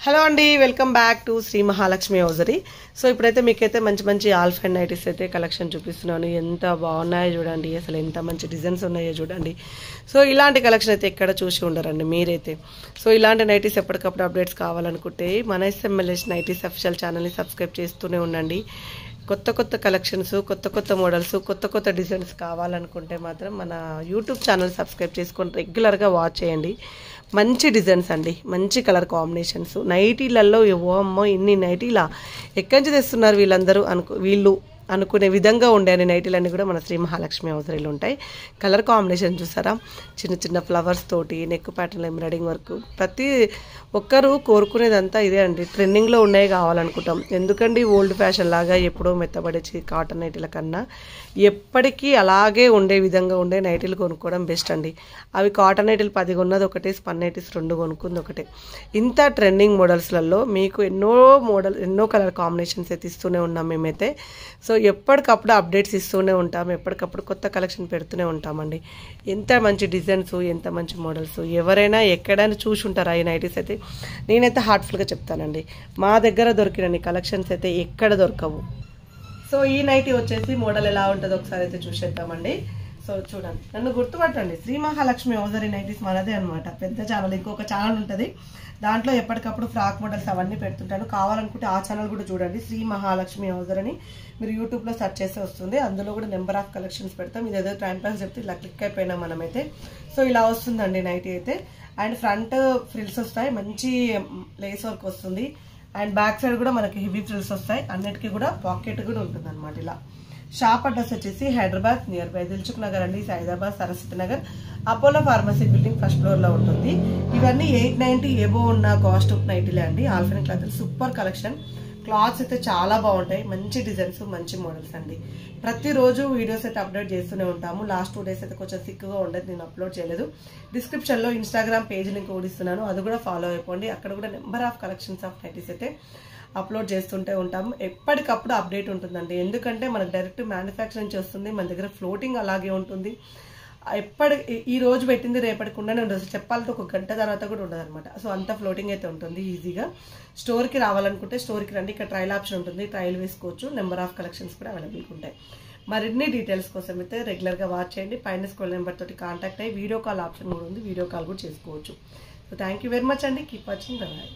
Hello అండి, welcome back to Shri Mahalakshmi hosiery. So ఇప్పుడైతే మీకైతే మంచి మంచి ఆల్ఫ్ అండ్ నైటీస్ అయితే కలెక్షన్ చూపిస్తున్నాను. ఎంత బాగున్నాయో చూడండి, అసలు ఎంత మంచి డిజైన్స్ ఉన్నాయో చూడండి. సో ఇలాంటి కలెక్షన్ అయితే ఎక్కడ చూసి ఉండరండి మీరైతే. సో ఇలాంటి నైటీస్ ఎప్పటికప్పుడు అప్డేట్స్ కావాలనుకుంటే మన ఎస్ఎంఎల్ఎస్ నైటీస్ అఫిషియల్ ఛానల్ని సబ్స్క్రైబ్ చేస్తూనే ఉండండి. కొత్త కొత్త కలెక్షన్స్, కొత్త కొత్త మోడల్స్, కొత్త కొత్త డిజైన్స్ కావాలనుకుంటే మాత్రం మన యూట్యూబ్ ఛానల్ సబ్స్క్రైబ్ చేసుకొని రెగ్యులర్గా వాచ్ చేయండి. మంచి డిజైన్స్ అండి, మంచి కలర్ కాంబినేషన్స్. నైటీలలో అమ్మో ఇన్ని నైటీలా ఎక్కడి నుంచి తెస్తున్నారు వీళ్ళందరూ వీళ్ళు అనుకునే విధంగా ఉండే నైటీలన్నీ కూడా మన శ్రీ మహాలక్ష్మి హౌజరీలో ఉంటాయి. కలర్ కాంబినేషన్ చూసారా, చిన్న చిన్న ఫ్లవర్స్ తోటి నెక్ ప్యాటర్న్ ఎంబ్రాయిడింగ్ వర్క్. ప్రతి ఒక్కరు కోరుకునేదంతా ఇదే అండి, ట్రెండింగ్లో ఉన్నాయి కావాలనుకుంటాం. ఎందుకండి ఓల్డ్ ఫ్యాషన్ లాగా ఎప్పుడో మెత్తబడేసి కాటన్ నైటీల కన్నా ఎప్పటికీ అలాగే ఉండే విధంగా ఉండే నైటీలు కొనుక్కోవడం బెస్ట్ అండి. అవి కాటన్ నైటీలు 10 కొన్నది ఒకటే, స్పన్ నైటీస్ 2 కొనుక్కుంది ఒకటే. ఇంత ట్రెండింగ్ మోడల్స్లలో మీకు ఎన్నో కలర్ కాంబినేషన్స్ అయితే ఇస్తూనే ఉన్నాం మేమైతే. సో ఎప్పటికప్పుడు అప్డేట్స్ ఇస్తూనే ఉంటాం, ఎప్పటికప్పుడు కొత్త కలెక్షన్ పెడుతూనే ఉంటామండి. ఎంత మంచి డిజైన్స్, ఎంత మంచి మోడల్స్. ఎవరైనా ఎక్కడైనా చూసి ఉంటారా ఈ నైటీస్ అయితే? నేనైతే హార్ట్ఫుల్గా చెప్తానండి, మా దగ్గర దొరికిన కలెక్షన్స్ అయితే ఎక్కడ దొరకవు. సో ఈ నైటీ వచ్చేసి మోడల్ ఎలా ఉంటుందో ఒకసారి అయితే చూసేద్దామండి. సో చూడండి, నన్ను గుర్తుపట్టండి, శ్రీ మహాలక్ష్మి హౌజరీ నైటీస్ మనదే అనమాట. పెద్ద ఛానల్, ఇంకొక ఛానల్ ఉంటుంది, దాంట్లో ఎప్పటికప్పుడు ఫ్రాక్ మోడల్స్ అవన్నీ పెడుతుంటాను. కావాలనుకుంటే ఆ ఛానల్ కూడా చూడండి, శ్రీ మహాలక్ష్మి హౌజరీ అని మీరు యూట్యూబ్లో సెర్చ్ చేస్తే వస్తుంది. అందులో కూడా నెంబర్ ఆఫ్ కలెక్షన్స్ పెడతాం. ఇదేదో టైం పాస్ చెప్తే ఇలా క్లిక్ అయిపోయినా మనమైతే. సో ఇలా వస్తుందండి నైటీ అయితే. అండ్ ఫ్రంట్ ఫ్రిల్స్ వస్తాయి, మంచి లేస్ వర్క్ వస్తుంది. అండ్ బ్యాక్ సైడ్ కూడా మనకి హెవీ ఫ్రిల్స్ వస్తాయి. అన్నిటికీ కూడా పాకెట్ కూడా ఉంటుంది అనమాట. ఇలా షాప్ అడ్రస్ వచ్చేసి హైదరాబాద్ నియర్ బై దిల్సుఖ్ నగర్ అండి, Saidabad Saraswati Nagar, Apollo pharmacy building first floor లో ఉంటుంది. ఇవన్నీ 890 ఎబో ఉన్న కాస్ట్ నైటీలే అండి. ఆల్ఫిన్ క్లాత్ సూపర్ కలెక్షన్. క్లాత్స్ అయితే చాలా బాగుంటాయి, మంచి డిజైన్స్, మంచి మోడల్స్ అండి. ప్రతిరోజు వీడియోస్ అయితే అప్లోడ్ చేస్తూనే ఉంటాము. లాస్ట్ 2 డేస్ అయితే కొంచెం సిక్గా ఉండదు, నేను అప్లోడ్ చేయలేదు. డిస్క్రిప్షన్లో ఇన్స్టాగ్రామ్ పేజ్ లింక్ కూడా ఇస్తున్నాను, అది కూడా ఫాలో అయిపోండి. అక్కడ కూడా number of collections of nighties అయితే అప్లోడ్ చేస్తుంటే ఉంటాము. ఎప్పటికప్పుడు అప్డేట్ ఉంటుందండి, ఎందుకంటే మనకు డైరెక్ట్ మ్యానుఫ్యాక్చర్ నుంచి వస్తుంది. మన దగ్గర ఫ్లోటింగ్ అలాగే ఉంటుంది. ఈ రోజు పెట్టింది రేపటికి ఉండనే ఉండదు, చెప్పాలంటే 1 గంట తర్వాత కూడా ఉండదు అనమాట. సో అంత ఫ్లోటింగ్ అయితే ఉంటుంది ఈజీగా. స్టోర్కి రావాలనుకుంటే స్టోర్కి రండి, ఇక్కడ ట్రయల్ ఆప్షన్ ఉంటుంది, ట్రయల్ వేసుకోవచ్చు. నెంబర్ ఆఫ్ కలెక్షన్స్ కూడా అవైలబుల్గా ఉంటాయి. మరిన్ని డీటెయిల్స్ కోసం అయితే రెగ్యులర్గా వాచ్ చేయండి. పైన స్క్రోల్ నెంబర్ తోటి కాంటాక్ట్ అయ్యి వీడియో కాల్ ఆప్షన్ కూడా ఉంది, వీడియో కాల్ కూడా చేసుకోవచ్చు. So thank you very much అండి, కీప్ వాచింగ్. బాయ్.